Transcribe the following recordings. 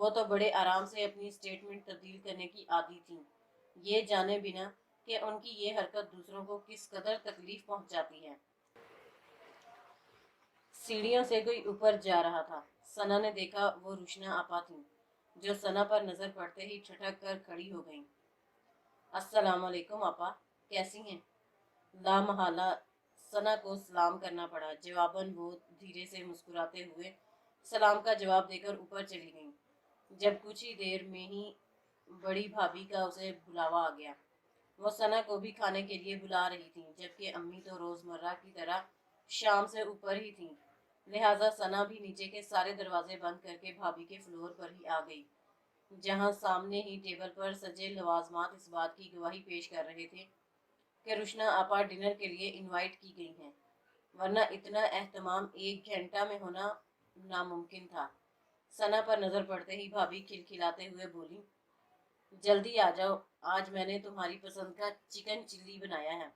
وہ تو بڑے آرام سے اپنی سٹیٹمنٹ تبدیل کرنے کی عادی تھیں، یہ جانے بنا کہ ان کی یہ حرکت دوسروں کو کس قدر تکلیف پہنچاتی ہے۔ سیڑھیوں سے کوئی اوپر جا رہا تھا۔ ثنا نے دیکھا وہ روشنا آپا تھیں، جو ثنا پر نظر پڑتے ہی ٹھٹک کر کھڑی ہو گئیں۔ السلام علیکم آپا، کیسی ہیں؟ لامحالہ ثنا کو سلام کرنا پڑا۔ جواباً وہ دھیرے سے مسکراتے ہوئے سلام کا جواب دے کر اوپر چلی گئیں۔ جب کچھ ہی دیر میں ہی بڑی بھابھی کا اسے بلاوا آ گیا۔ وہ ثنا کو بھی کھانے کے لیے بلا رہی تھیں، جبکہ امی تو روزمرہ کی طرح شام سے اوپر ہی تھیں، لہٰذا ثنا بھی نیچے کے سارے دروازے بند کر کے بھابھی کے فلور پر ہی آ گئی، جہاں سامنے ہی ٹیبل پر سجے لوازمات اس بات کی گواہی پیش کر رہے تھے کہ روشنا آپا ڈنر کے لیے انوائٹ کی گئی ہیں، ورنہ اتنا اہتمام 1 گھنٹہ میں ہونا ناممکن تھا۔ ثنا پر نظر پڑتے ہی بھابھی کھلکھلاتے ہوئے بولی، جلدی آ جاؤ، آج میں نے تمہاری پسند کا چکن چلی بنایا ہے۔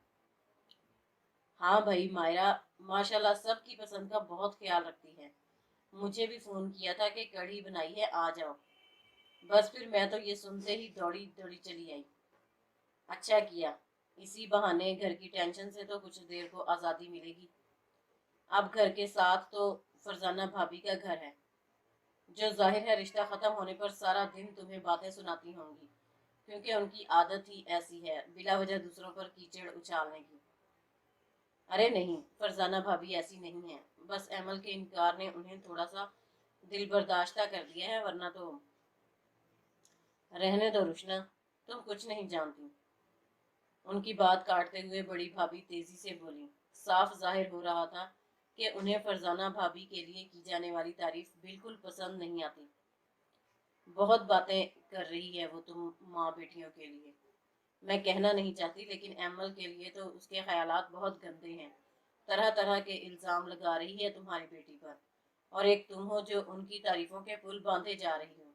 ہاں بھائی، مائرہ ماشاءاللہ سب کی پسند کا بہت خیال رکھتی ہے، مجھے بھی فون کیا تھا کہ کڑھی بنائی ہے، آ جاؤ۔ بس پھر میں تو یہ سنتے ہی دوڑی دوڑی چلی آئی۔ اچھا کیا، اسی بہانے گھر کی ٹینشن سے تو کچھ دیر کو آزادی ملے گی۔ اب گھر کے ساتھ تو فرزانہ بھابھی کا گھر ہے، جو ظاہر ہے رشتہ ختم ہونے پر سارا دن تمہیں باتیں سناتی ہوں گی، کیونکہ ان کی عادت ہی ایسی ہے بلا وجہ دوسروں پر کیچڑ اچھالنے کی۔ ارے نہیں، فرزانہ بھابھی ایسی نہیں ہے، بس ایمل کے انکار نے انہیں تھوڑا سا دل برداشتہ کر دیا ہے، ورنہ تو… رہنے دو روشنا، تم کچھ نہیں جانتی۔ ان کی بات کاٹتے ہوئے بڑی بھابھی تیزی سے بولی۔ صاف ظاہر ہو رہا تھا کہ انہیں فرزانہ بھابھی کے لیے کی جانے والی تعریف بالکل پسند نہیں آتی۔ بہت باتیں کر رہی ہے وہ تم ماں بیٹیوں کے لیے، میں کہنا نہیں چاہتی، لیکن ایمل کے لیے تو اس کے خیالات بہت گندے ہیں، طرح طرح کے الزام لگا رہی ہے تمہاری بیٹی پر، اور ایک تم ہو جو ان کی تعریفوں کے پل باندھے جا رہی ہو۔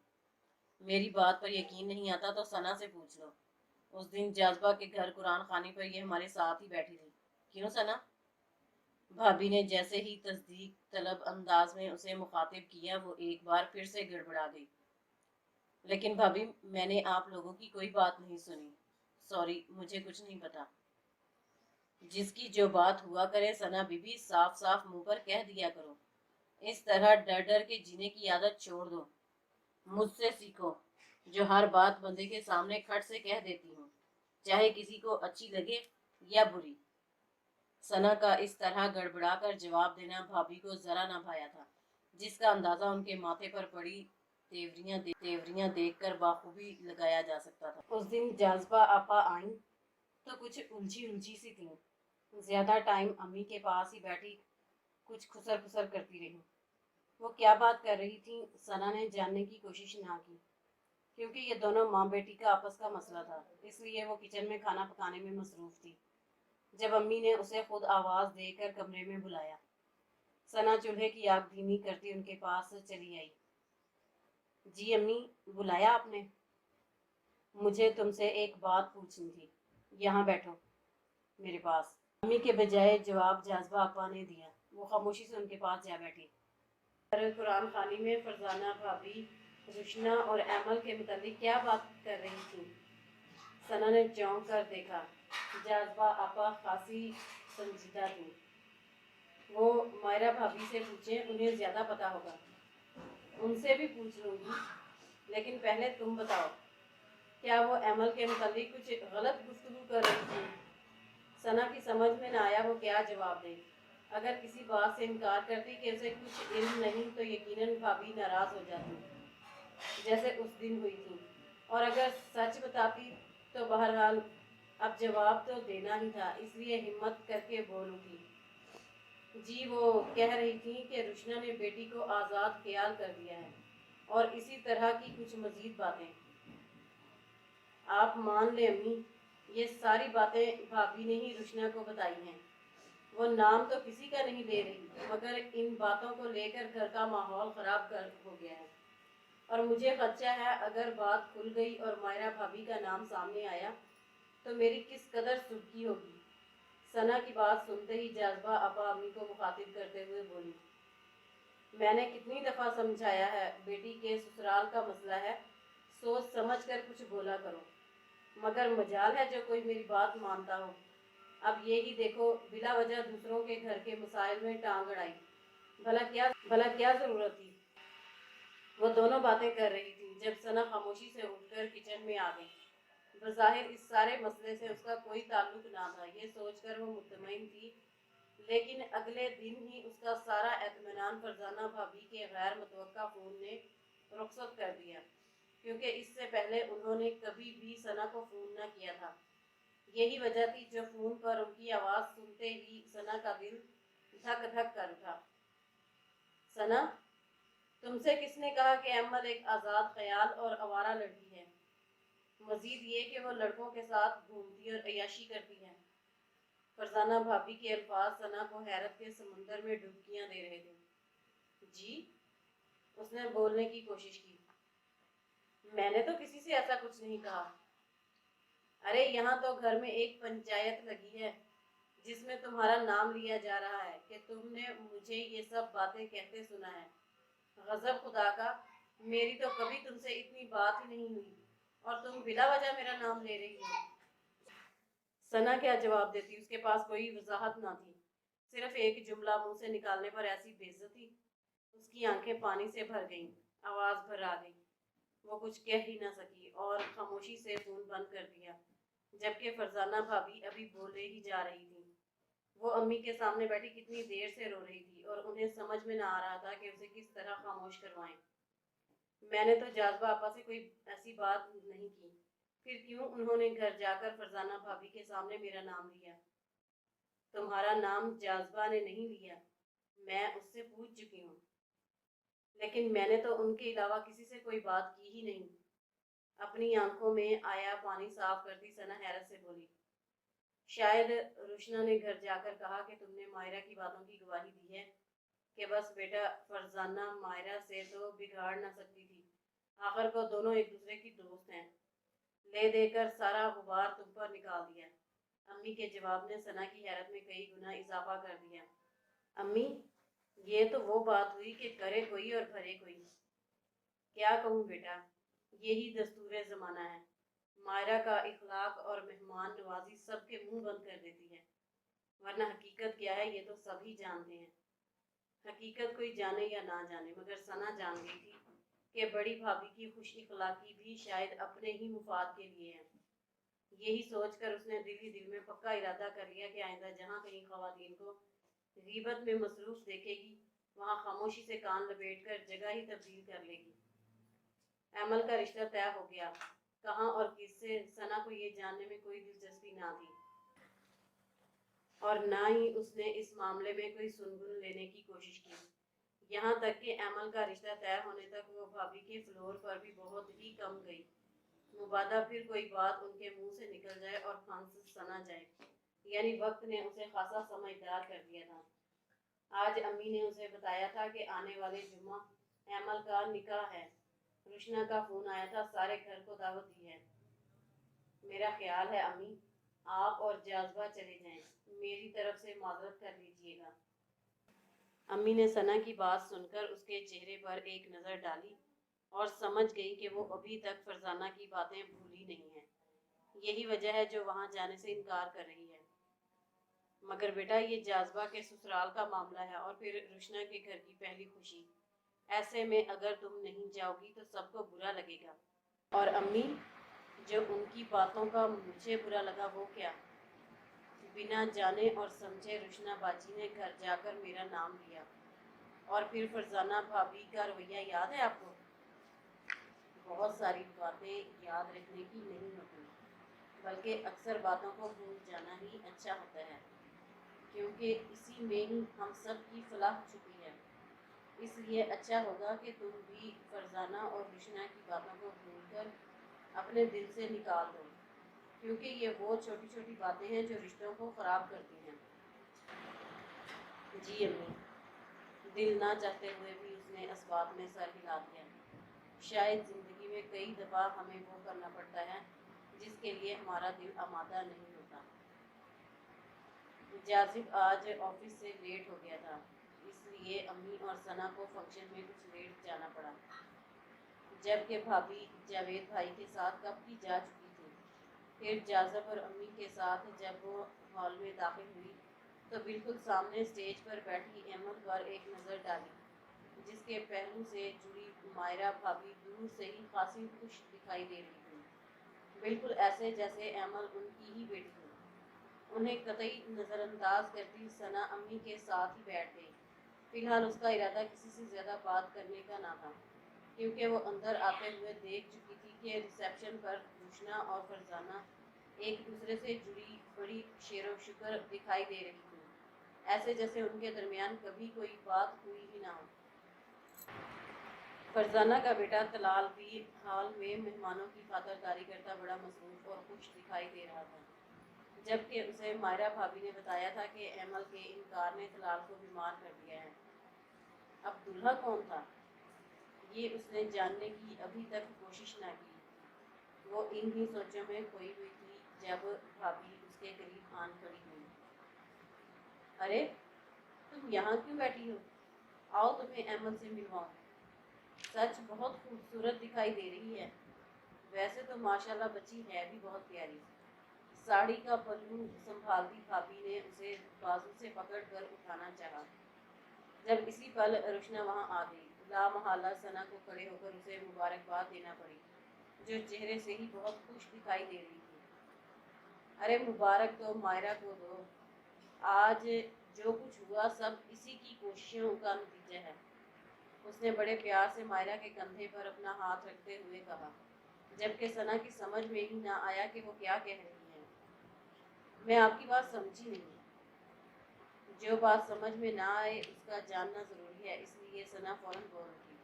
میری بات پر یقین نہیں آتا تو ثنا سے پوچھ لو، اس دن جاذبہ کے گھر قرآن خوانی پر یہ ہمارے ساتھ ہی بیٹھی تھی، کیوں ثنا؟ بھابھی نے جیسے ہی تصدیق طلب انداز میں اسے مخاطب کیا، وہ ایک بار پھر سے گڑبڑا گئی۔ لیکن بھابھی، میں نے آپ لوگوں کی کوئی بات نہیں سنی، سوری، مجھے کچھ نہیں پتا۔ جس کی جو بات ہوا کرے ثنا بی بی، صاف صاف منہ پر کہہ دیا کرو، اس طرح ڈر ڈر کے جینے کی عادت چھوڑ دو۔ مجھ سے سیکھو، جو ہر بات بندے کے سامنے کھٹ سے کہہ دیتی ہوں، چاہے کسی کو اچھی لگے یا بری۔ ثنا کا اس طرح گڑبڑا کر جواب دینا بھابھی کو ذرا نہ بھایا تھا، جس کا اندازہ ان کے ماتھے پر پڑی تیوریاں دیکھ کر بخوبی لگایا جا سکتا تھا۔ اس دن جاذبہ آپا آئیں تو کچھ الجھی سی تھیں، زیادہ ٹائم امی کے پاس ہی بیٹھی کچھ خسر خسر کرتی رہی۔ وہ کیا بات کر رہی تھیں ثنا نے جاننے کی کوشش نہ کی، کیونکہ یہ دونوں ماں بیٹی کا آپس کا مسئلہ تھا، اس لیے وہ کچن میں کھانا پکانے میں مصروف تھی۔ جب امی نے اسے خود آواز دے کر کمرے میں بلایا، ثنا چولہے کی آگ دھیمی کرتی ان کے پاس چلی آئی۔ جی امی، بلایا آپ نے؟ مجھے تم سے ایک بات پوچھنی تھی، یہاں بیٹھو میرے پاس۔ امی کے بجائے جواب جاذبہ آپا نے دیا، وہ خاموشی سے ان کے پاس جا بیٹھی۔ قرآن خوانی میں فرزانہ بھابھی روشنا اور ایمل کے متعلق کیا بات کر رہی تھی؟ ثنا نے چونک کر دیکھا۔ جاذبہ آپا خاصی سنجیدہ تھیں۔ وہ مائرہ بھابھی سے پوچھیں، انہیں زیادہ پتا ہوگا۔ ان سے بھی پوچھ لوں گی، لیکن پہلے تم بتاؤ، کیا وہ ایمل کے متعلق کچھ غلط گفتگو کر رہی تھی؟ ثنا کی سمجھ میں نہ آیا وہ کیا جواب دے۔ اگر کسی بات سے انکار کرتی کہ اسے کچھ علم نہیں تو یقیناً بھابھی ناراض ہو جاتی، جیسے اس دن ہوئی تھی، اور اگر سچ بتاتی تو بہرحال اب جواب تو دینا ہی تھا، اس لیے ہمت کر کے بول اٹھی۔ جی، وہ کہہ رہی تھیں کہ روشنا نے بیٹی کو آزاد خیال کر دیا ہے، اور اسی طرح کی کچھ مزید باتیں۔ آپ مان لیں امی، یہ ساری باتیں بھابھی نے ہی روشنا کو بتائی ہیں۔ وہ نام تو کسی کا نہیں لے رہی، مگر ان باتوں کو لے کر گھر کا ماحول خراب ہو گیا ہے، اور مجھے خدشہ ہے اگر بات کھل گئی اور مائرہ بھابھی کا نام سامنے آیا تو میری کس قدر سرخی ہوگی۔ ثنا کی بات سنتے ہی جاذبہ آپا امی کو مخاطب کرتے ہوئے بولی، میں نے کتنی دفعہ سمجھایا ہے بیٹی کے سسرال کا مسئلہ ہے، سوچ سمجھ کر کچھ بولا کرو، مگر مجال ہے جو کوئی میری بات مانتا ہو۔ اب یہی دیکھو بلا وجہ دوسروں کے گھر کے مسائل میں ٹانگ اڑائی، بھلا کیا ضرورت تھی؟ وہ دونوں باتیں کر رہی تھی جب ثنا خاموشی سے اٹھ کر کچن میں آ گئی۔ بظاہر اس سارے مسئلے سے اس کا کوئی تعلق نہ تھا، یہ سوچ کر وہ مطمئن تھی، لیکن اگلے دن ہی اس کا سارا اطمینان فرزانہ بھابی کے غیر متوقع فون نے رخصت کر دیا، کیونکہ اس سے پہلے انہوں نے کبھی بھی ثنا کو فون نہ کیا تھا۔ یہی وجہ تھی جو فون پر ان کی آواز سنتے ہی ثنا کا دل دھک دھک کر اٹھا۔ ثنا، تم سے کس نے کہا کہ احمد ایک آزاد خیال اور آوارہ لڑکی ہے؟ مزید یہ کہ وہ لڑکوں کے ساتھ گھومتی اور عیاشی کرتی ہے۔ فرزانہ بھابی کے الفاظ ثنا کو حیرت کے سمندر میں ڈبکیاں دے رہے تھے۔ جی، اس نے بولنے کی کوشش کی، میں نے تو کسی سے ایسا کچھ نہیں کہا۔ ارے یہاں تو گھر میں ایک پنچایت لگی ہے جس میں تمہارا نام لیا جا رہا ہے کہ تم نے مجھے یہ سب باتیں کہتے سنا ہے۔ غضب خدا کا، میری تو کبھی تم سے اتنی بات ہی نہیں ہوئی اور تم بلا وجہ میرا نام لے رہی ہو۔ ثنا کیا جواب دیتی، اس کے پاس کوئی وضاحت نہ تھی، صرف ایک جملہ منہ سے نکالنے پر ایسی بے عزتی۔ اس کی آنکھیں پانی سے بھر گئیں، آواز بھر آ گئی، وہ کچھ کہہ ہی نہ سکی اور خاموشی سے فون بند کر دیا، جبکہ فرزانہ بھابی ابھی بولے ہی جا رہی تھی۔ وہ امی کے سامنے بیٹھی کتنی دیر سے رو رہی تھی اور انہیں سمجھ میں نہ آ رہا تھا کہ اسے کس طرح خاموش کروائیں۔ میں نے تو جاذبہ آپا سے کوئی ایسی بات نہیں کی، پھر کیوں انہوں نے گھر جا کر فرزانہ بھابی کے سامنے میرا نام لیا؟ تمہارا نام جاذبہ نے نہیں لیا، میں اس سے پوچھ چکی ہوں، لیکن میں نے تو ان کے علاوہ کسی سے کوئی بات کی ہی نہیں۔ اپنی آنکھوں میں آیا پانی صاف کرتی ثنا حیرت سے بولی، شاید روشنا نے گھر جا کر کہا کہ تم نے مائرہ کی باتوں کی گواہی دی ہے کہ بس بیٹا فرزانہ مائرہ سے تو بگاڑ نہ سکتی تھی، آخر کو دونوں ایک دوسرے کی دوست ہیں، لے دے کر سارا غبار تم پر نکال دیا۔ امی کے جواب نے ثنا کی حیرت میں کئی گنا اضافہ کر دیا۔ امی، یہ تو وہ بات ہوئی کہ کرے کوئی اور بھرے کوئی۔ کیا کہوں بیٹا، یہی دستور زمانہ ہے، مائرہ کا اخلاق اور مہمان نوازی سب کے منہ بند کر دیتی ہے، ورنہ حقیقت کیا ہے یہ تو سبھی جانتے ہیں۔ حقیقت کوئی جانے یا نہ جانے، مگر ثنا جان گئی تھی کہ بڑی بھابھی کی خوش اخلاقی بھی شاید اپنے ہی مفاد کے لیے ہے۔ یہی سوچ کر اس نے دل ہی دل میں پکا ارادہ کر لیا کہ آئندہ جہاں کہیں خواتین کو غیبت میں مصروف دیکھے گی وہاں خاموشی سے کان لپیٹ کر جگہ ہی تبدیل کر لے گی۔ ایمل کا رشتہ طے ہو گیا، کہاں اور کس سے ثنا کو یہ جاننے میں کوئی دلچسپی نہ تھی، اور نہ ہی اس نے اس معاملے میں کوئی سنگن لینے کی کوشش کی، یہاں تک کہ ایمل کا رشتہ طے ہونے تک وہ بھابھی کے فلور پر بھی بہت ہی کم گئی، مبادا پھر کوئی بات ان کے منہ سے نکل جائے اور پھانس ثنا جائے، یعنی وقت نے اسے خاصا سمجھدار کر دیا تھا۔ آج امی نے اسے بتایا تھا کہ آنے والے جمعہ ایمل کا نکاح ہے، روشنا کا فون آیا تھا، سارے گھر کو دعوت دی ہے۔ میرا خیال ہے امی، آپ اور جاذبہ چلے جائیں، میری طرف سے معذرت کر لیجیے گا۔ امی نے ثنا کی بات سن کر اس کے چہرے پر ایک نظر ڈالی اور سمجھ گئی کہ وہ ابھی تک فرزانہ کی باتیں بھولی نہیں ہے، یہی وجہ ہے جو وہاں جانے سے انکار کر رہی ہے۔ مگر بیٹا یہ جاذبہ کے سسرال کا معاملہ ہے اور پھر روشنا کے گھر کی پہلی خوشی، ایسے میں اگر تم نہیں جاؤ گی تو سب کو برا لگے گا۔ اور امی، جو ان کی باتوں کا مجھے برا لگا وہ کیا؟ بنا جانے اور سمجھے روشنا باجی نے گھر جا کر میرا نام لیا، اور پھر فرزانہ بھابی کا رویہ یاد ہے آپ کو؟ بہت ساری باتیں یاد رکھنے کی نہیں ہوتی، بلکہ اکثر باتوں کو بھول جانا ہی اچھا ہوتا ہے، کیونکہ اسی میں ہی ہم سب کی فلاح چھپی ہے۔ اس لیے اچھا ہوگا کہ تم بھی فرزانہ اور روشنا کی باتوں کو بھول کر اپنے دل سے نکال دو، کیونکہ یہ وہ چھوٹی چھوٹی باتیں ہیں جو رشتوں کو خراب کرتی ہیں۔ جی امی، دل نہ چاہتے ہوئے بھی اس نے اسباب میں سر ہلا دیا۔ شاید زندگی میں کئی دفعہ ہمیں وہ کرنا پڑتا ہے جس کے لیے ہمارا دل آمادہ نہیں ہوتا۔ جاذب آج آفس سے لیٹ ہو گیا تھا، اس لیے امی اور ثنا کو فنکشن میں کچھ لیٹ جانا پڑا، جبکہ بھابھی جاوید بھائی کے ساتھ کب کی جا چکی تھی۔ پھر جازب اور امی کے ساتھ جب وہ ہال میں داخل ہوئی تو بالکل سامنے اسٹیج پر بیٹھی ایمل پر ایک نظر ڈالی، جس کے پہلو سے جڑی مائرہ بھابھی دور سے ہی خاصی خوش دکھائی دے رہی تھی، بالکل ایسے جیسے ایمل ان کی ہی بیٹی ہو۔ انہیں قطعی نظر انداز کرتی ثنا امی کے ساتھ ہی بیٹھ گئی۔ فی الحال اس کا ارادہ کسی سے زیادہ بات کرنے کا نہ تھا، کیونکہ وہ اندر آتے ہوئے دیکھ چکی تھی کہ ریسیپشن پر روشنا اور فرزانہ ایک دوسرے سے جڑی بڑی شیر و شکر دکھائی دے رہی تھی، ایسے جیسے ان کے درمیان کبھی کوئی بات ہوئی ہی نہ ہو۔ فرزانہ کا بیٹا طلال بھی ہال میں مہمانوں کی خاطرداری کرتا بڑا مصروف اور خوش دکھائی دے رہا تھا، جبکہ اسے مائرہ بھابھی نے بتایا تھا کہ ایمل کے انکار نے طلال کو بیمار کر دیا ہے۔ اب دولہا کون تھا، یہ اس نے جاننے کی ابھی تک کوشش نہ کی۔ وہ ان ہی سوچوں میں کھوئی ہوئی تھی جب بھابھی اس کے قریب آن کھڑی ہوئی۔ ارے تم یہاں کیوں بیٹھی ہو؟ آؤ تمہیں ایمل سے ملواؤں۔ سچ بہت خوبصورت دکھائی دے رہی ہے، ویسے تو ماشاءاللہ بچی ہے بھی بہت پیاری۔ ساڑی کا پلو سنبھالتی بھابھی نے اسے بازو سے پکڑ کر اٹھانا چاہا، جب اسی پل روشنا وہاں آ گئی۔ لا محالہ ثنا کو کھڑے ہو کر اسے مبارکباد دینا پڑی، جو چہرے سے ہی بہت خوش دکھائی دے رہی تھی۔ ارے مبارک تو مائرہ کو دو، آج جو کچھ ہوا سب اسی کی کوششوں کا نتیجہ ہے، اس نے بڑے پیار سے مائرہ کے کندھے پر اپنا ہاتھ رکھتے ہوئے کہا، جبکہ ثنا کی سمجھ میں ہی نہ آیا کہ وہ کیا کہہ رہی ہے۔ میں آپ کی بات سمجھی نہیں۔ جو بات سمجھ میں نہ آئے اس کا جاننا ضروری ہے، اس لیے ثنا فوراً بول اٹھی،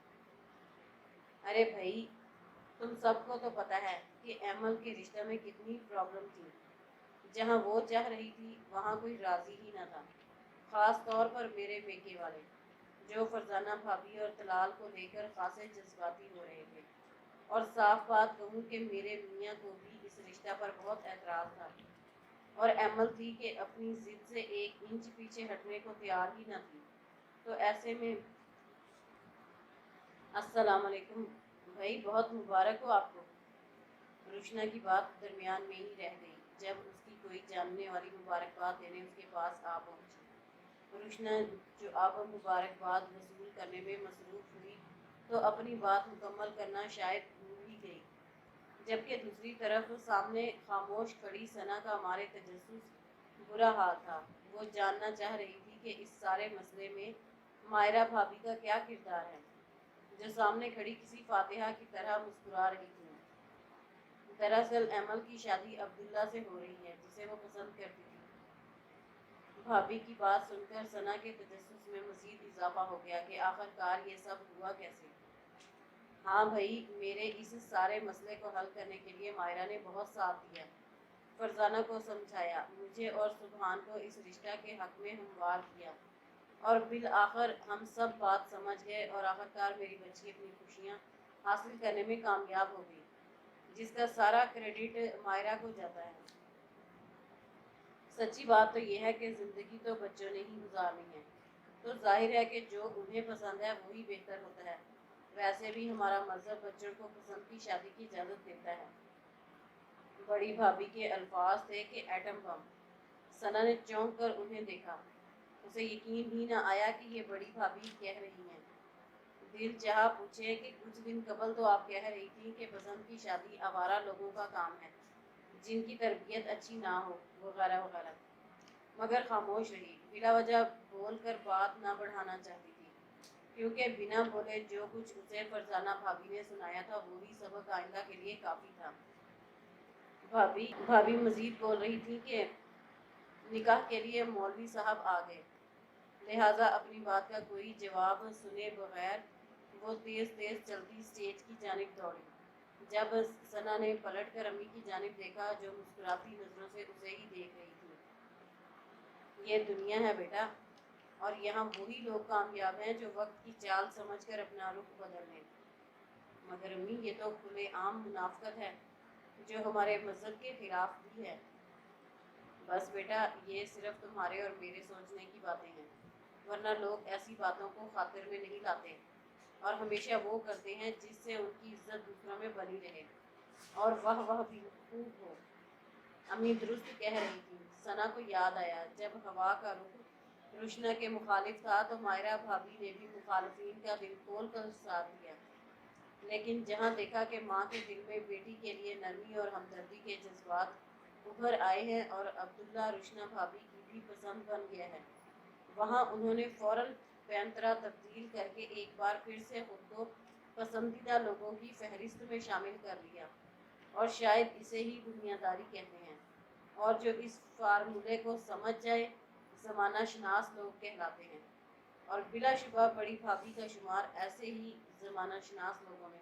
ارے بھائی تم سب کو تو پتہ ہے کہ ایمل کے رشتہ میں کتنی پرابلم تھی، جہاں وہ چاہ رہی تھی وہاں کوئی راضی ہی نہ تھا، خاص طور پر میرے میکے والے، جو فرزانہ بھابھی اور طلال کو لے کر خاصے جذباتی ہو رہے تھے۔ اور صاف بات کہوں کہ میرے میاں کو بھی اس رشتہ پر بہت اعتراض تھا، اور ایمل تھی کہ اپنی ضد سے ایک انچ پیچھے ہٹنے کو تیار ہی نہ تھی۔ تو ایسے میں السلام علیکم بھائی، بہت مبارک ہو آپ کو۔ روشنا کی بات درمیان میں ہی رہ گئی جب اس کی کوئی جاننے والی مبارکباد دینے اس کے پاس آ پہنچی۔ روشنا جو اب مبارکباد وصول کرنے میں مصروف ہوئی تو اپنی بات مکمل کرنا شاید بھول ہی گئی، جبکہ دوسری طرف سامنے خاموش کھڑی ثنا کا مارے تجسس برا حال تھا۔ وہ جاننا چاہ رہی تھی کہ اس سارے مسئلے میں مائرہ بھابھی کا کیا کردار ہے، جو سامنے کھڑی کسی فاتحہ کی طرح مسکرا رہی تھی۔ دراصل ایمل کی شادی عبداللہ سے ہو رہی ہے، جسے وہ پسند کرتی تھی۔ بھابھی کی بات سن کر ثنا کے تجسس میں مزید اضافہ ہو گیا کہ آخرکار یہ سب ہوا کیسے۔ ہاں بھائی، میرے اس سارے مسئلے کو حل کرنے کے لیے مائرہ نے بہت ساتھ دیا، فرزانہ کو سمجھایا، مجھے اور سبحان کو اس رشتہ کے حق میں ہموار کیا، اور بالآخر ہم سب بات سمجھ گئے اور آخرکار میری بچی اپنی خوشیاں حاصل کرنے میں کامیاب ہو گئی، جس کا سارا کریڈٹ مائرہ کو جاتا ہے۔ سچی بات تو یہ ہے کہ زندگی تو بچوں نے ہی گزارنی ہے، تو ظاہر ہے کہ جو انہیں پسند ہے وہی بہتر ہوتا ہے۔ ویسے بھی ہمارا مذہب بچوں کو پسند کی شادی کی اجازت دیتا ہے۔ بڑی بھابھی کے الفاظ تھے کہ ایٹم بم۔ ثنا نے چونک کر انہیں دیکھا، اسے یقین ہی نہ آیا کہ یہ بڑی بھابھی کہہ رہی ہیں۔ دل چاہا پوچھے کہ کچھ دن قبل تو آپ کہہ رہی تھی کہ پسند کی شادی آوارہ لوگوں کا کام ہے، جن کی تربیت اچھی نہ ہو، وغیرہ وغیرہ، مگر خاموش رہی، بلا وجہ بول کر بات نہ بڑھانا چاہتی تھی، کیونکہ بنا بولے جو کچھ اسے فرزانہ بھابھی نے سنایا تھا وہی سبق آئندہ کے لیے کافی تھا۔ بھابھی مزید بول رہی تھی کہ نکاح کے لیے مولوی صاحب آ گئے، لہٰذا اپنی بات کا کوئی جواب سنے بغیر وہ تیز تیز چلتی اسٹیج کی جانب دوڑی۔ جب ثنا نے پلٹ کر امی کی جانب دیکھا جو مسکراتی نظروں سے اسے ہی دیکھ رہی تھی۔ یہ دنیا ہے بیٹا، اور یہاں وہی لوگ کامیاب ہیں جو وقت کی چال سمجھ کر اپنا رخ بدل لیں۔ مگر امی یہ تو کھلے عام منافقت ہے، جو ہمارے مذہب کے خلاف بھی ہے۔ بس بیٹا، یہ صرف تمہارے اور میرے سوچنے کی باتیں ہیں، ورنہ لوگ ایسی باتوں کو خاطر میں نہیں لاتے اور ہمیشہ وہ کرتے ہیں جس سے ان کی عزت دوسروں میں بنی رہے اور وہ بھی خوب ہو۔ امی درست کہہ رہی تھی۔ ثنا کو یاد آیا جب ہوا کا رخ روشنا کے مخالف تھا تو مائرہ بھابھی نے بھی مخالفین کا دل کھول کر ساتھ دیا، لیکن جہاں دیکھا کہ ماں کے دل میں بیٹی کے لیے نرمی اور ہمدردی کے جذبات ابھر آئے ہیں اور عبداللہ روشنا بھابھی کی بھی پسند بن گیا ہے، وہاں انہوں نے فوراً پینترا تبدیل کر کے ایک بار پھر سے خود کو پسندیدہ لوگوں کی فہرست میں شامل کر لیا، اور شاید اسے ہی دنیا داری کہتے ہیں، اور جو اس فارمولے کو سمجھ جائے زمانہ شناس لوگ کہلاتے ہیں، اور بلا شبہ بڑی بھابھی کا شمار ایسے ہی زمانہ شناس لوگوں میں